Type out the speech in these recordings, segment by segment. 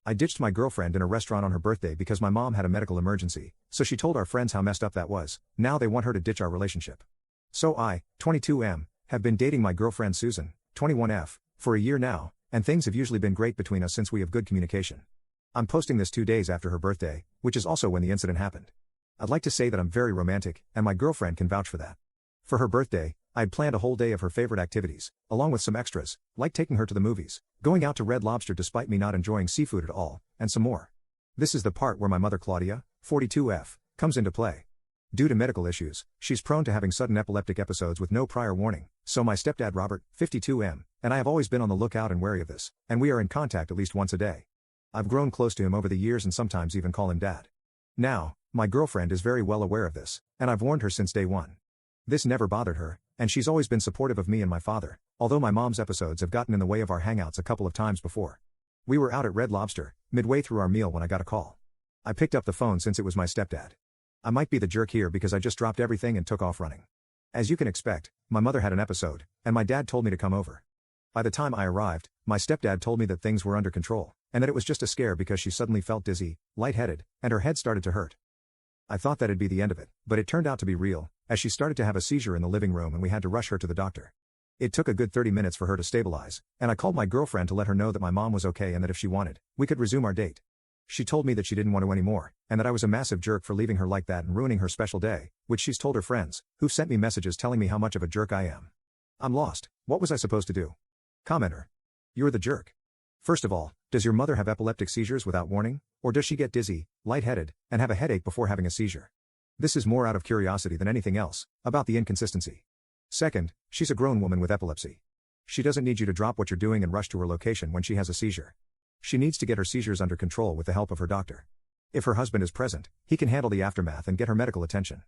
I ditched my girlfriend in a restaurant on her birthday because my mom had a medical emergency, so she told our friends how messed up that was. Now they want her to ditch our relationship. So I, 22M, have been dating my girlfriend Susan, 21F, for a year now, and things have usually been great between us since we have good communication. I'm posting this 2 days after her birthday, which is also when the incident happened. I'd like to say that I'm very romantic, and my girlfriend can vouch for that. For her birthday, I had planned a whole day of her favorite activities, along with some extras, like taking her to the movies, going out to Red Lobster despite me not enjoying seafood at all, and some more. This is the part where my mother Claudia, 42F, comes into play. Due to medical issues, she's prone to having sudden epileptic episodes with no prior warning, so my stepdad Robert, 52M, and I have always been on the lookout and wary of this, and we are in contact at least once a day. I've grown close to him over the years and sometimes even call him Dad. Now, my girlfriend is very well aware of this, and I've warned her since day one. This never bothered her, and she's always been supportive of me and my father, although my mom's episodes have gotten in the way of our hangouts a couple of times before. We were out at Red Lobster, midway through our meal when I got a call. I picked up the phone since it was my stepdad. I might be the jerk here because I just dropped everything and took off running. As you can expect, my mother had an episode, and my dad told me to come over. By the time I arrived, my stepdad told me that things were under control, and that it was just a scare because she suddenly felt dizzy, lightheaded, and her head started to hurt. I thought that'd be the end of it, but it turned out to be real, as she started to have a seizure in the living room and we had to rush her to the doctor. It took a good 30 minutes for her to stabilize, and I called my girlfriend to let her know that my mom was okay and that if she wanted, we could resume our date. She told me that she didn't want to anymore, and that I was a massive jerk for leaving her like that and ruining her special day, which she's told her friends, who've sent me messages telling me how much of a jerk I am. I'm lost. What was I supposed to do? Commenter. You're the jerk. First of all, does your mother have epileptic seizures without warning, or does she get dizzy, lightheaded, and have a headache before having a seizure? This is more out of curiosity than anything else, about the inconsistency. Second, she's a grown woman with epilepsy. She doesn't need you to drop what you're doing and rush to her location when she has a seizure. She needs to get her seizures under control with the help of her doctor. If her husband is present, he can handle the aftermath and get her medical attention.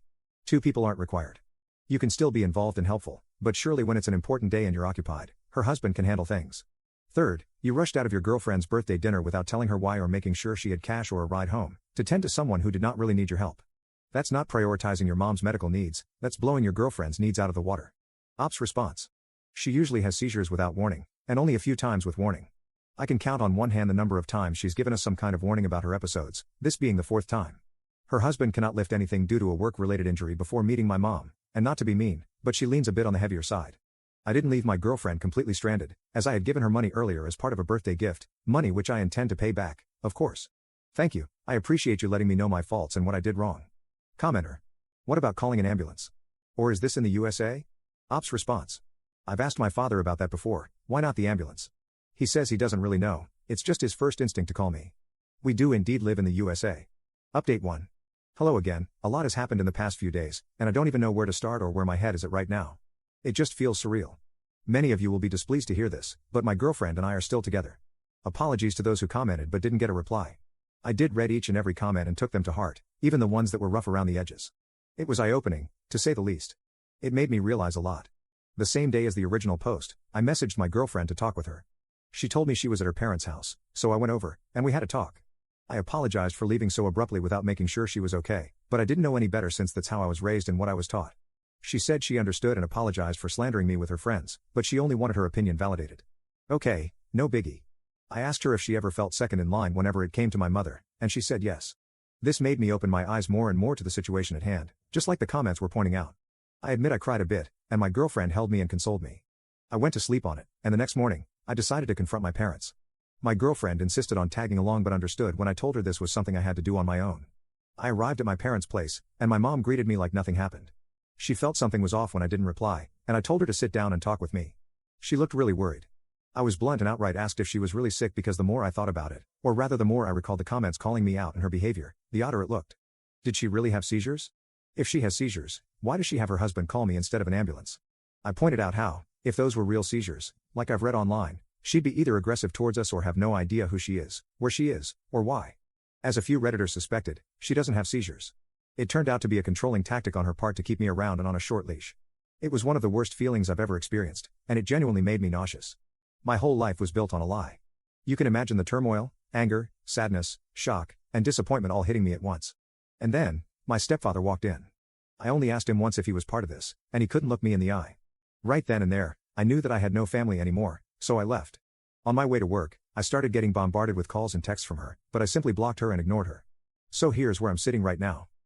2 people aren't required. You can still be involved and helpful, but surely when it's an important day and you're occupied, her husband can handle things. Third, you rushed out of your girlfriend's birthday dinner without telling her why or making sure she had cash or a ride home, to tend to someone who did not really need your help. That's not prioritizing your mom's medical needs, that's blowing your girlfriend's needs out of the water. Ops response. She usually has seizures without warning, and only a few times with warning. I can count on one hand the number of times she's given us some kind of warning about her episodes, this being the 4th time. Her husband cannot lift anything due to a work-related injury before meeting my mom, and not to be mean, but she leans a bit on the heavier side. I didn't leave my girlfriend completely stranded, as I had given her money earlier as part of a birthday gift, money which I intend to pay back, of course. Thank you, I appreciate you letting me know my faults and what I did wrong. Commenter. What about calling an ambulance? Or is this in the USA? Ops response. I've asked my father about that before, why not the ambulance? He says he doesn't really know, it's just his first instinct to call me. We do indeed live in the USA. Update 1. Hello again, a lot has happened in the past few days, and I don't even know where to start or where my head is at right now. It just feels surreal. Many of you will be displeased to hear this, but my girlfriend and I are still together. Apologies to those who commented but didn't get a reply. I did read each and every comment and took them to heart, even the ones that were rough around the edges. It was eye-opening, to say the least. It made me realize a lot. The same day as the original post, I messaged my girlfriend to talk with her. She told me she was at her parents' house, so I went over, and we had a talk. I apologized for leaving so abruptly without making sure she was okay, but I didn't know any better since that's how I was raised and what I was taught. She said she understood and apologized for slandering me with her friends, but she only wanted her opinion validated. Okay, no biggie. I asked her if she ever felt second in line whenever it came to my mother, and she said yes. This made me open my eyes more and more to the situation at hand, just like the comments were pointing out. I admit I cried a bit, and my girlfriend held me and consoled me. I went to sleep on it, and the next morning, I decided to confront my parents. My girlfriend insisted on tagging along but understood when I told her this was something I had to do on my own. I arrived at my parents' place, and my mom greeted me like nothing happened. She felt something was off when I didn't reply, and I told her to sit down and talk with me. She looked really worried. I was blunt and outright asked if she was really sick because the more I thought about it, or rather the more I recalled the comments calling me out and her behavior, the odder it looked. Did she really have seizures? If she has seizures, why does she have her husband call me instead of an ambulance? I pointed out how, if those were real seizures, like I've read online, she'd be either aggressive towards us or have no idea who she is, where she is, or why. As a few Redditors suspected, she doesn't have seizures. It turned out to be a controlling tactic on her part to keep me around and on a short leash. It was one of the worst feelings I've ever experienced, and it genuinely made me nauseous. My whole life was built on a lie. You can imagine the turmoil, anger, sadness, shock, and disappointment all hitting me at once. And then, my stepfather walked in. I only asked him once if he was part of this, and he couldn't look me in the eye. Right then and there, I knew that I had no family anymore, so I left. On my way to work, I started getting bombarded with calls and texts from her, but I simply blocked her and ignored her. So here's where I'm sitting right now.